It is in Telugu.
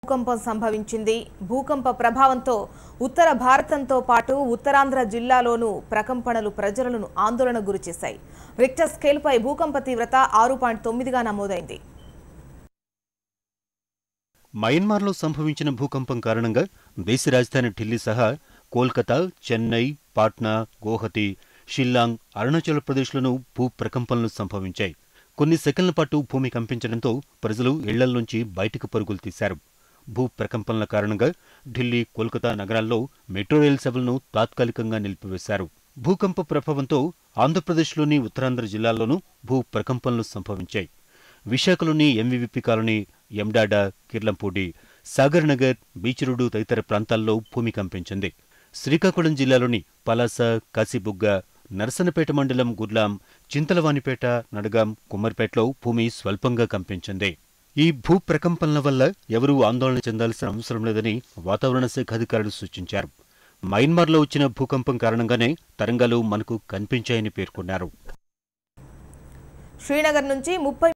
భూకంపం సంభవించింది. భూకంప ప్రభావంతో ఉత్తర భారతంతో పాటు ఉత్తరాంధ్ర జిల్లాలోనూ ప్రకంపనలు ప్రజలను ఆందోళనకు గురిచేశాయి. రిక్టర్ స్కేల్పై భూకంప తీవ్రత 6.9గా నమోదైంది. మయన్మార్లో సంభవించిన భూకంపం కారణంగా దేశ రాజధాని ఢిల్లీ సహా కోల్కతా, చెన్నై, పాట్నా, గోహతి, షిల్లాంగ్, అరుణాచల్ ప్రదేశ్లోనూ భూ ప్రకంపనలు సంభవించాయి. కొన్ని సెకన్ల పాటు భూమి కంపించడంతో ప్రజలు ఇళ్లల్లోంచి బయటకు పరుగులు తీశారు. భూ ప్రకంపనల కారణంగా ఢిల్లీ, కోల్కతా నగరాల్లో మెట్రో రైలు సేవలను తాత్కాలికంగా నిలిపివేశారు. భూకంప ప్రభావంతో ఆంధ్రప్రదేశ్లోని ఉత్తరాంధ్ర జిల్లాల్లోనూ భూ ప్రకంపనలు సంభవించాయి. విశాఖలోని MVVP colony, Endada, Kirlampudi, Sagar Nagar, beach road తదితర ప్రాంతాల్లో భూమి కంపించింది. శ్రీకాకుళం జిల్లాలోని పలాస, కాశీబుగ్గ, నరసన్నపేట మండలం గుర్లాం, చింతలవానిపేట, నడగాం, కుమ్మర్పేటలో భూమి స్వల్పంగా కంపించింది. ఈ భూ ప్రకంపనల వల్ల ఎవరూ ఆందోళన చెందాల్సిన అవసరం లేదని వాతావరణ శాఖ అధికారులు సూచించారు. మయన్మార్లో వచ్చిన భూకంపం కారణంగానే తరంగాలు మనకు కనిపించాయని పేర్కొన్నారు. శ్రీనగర్ నుంచి 30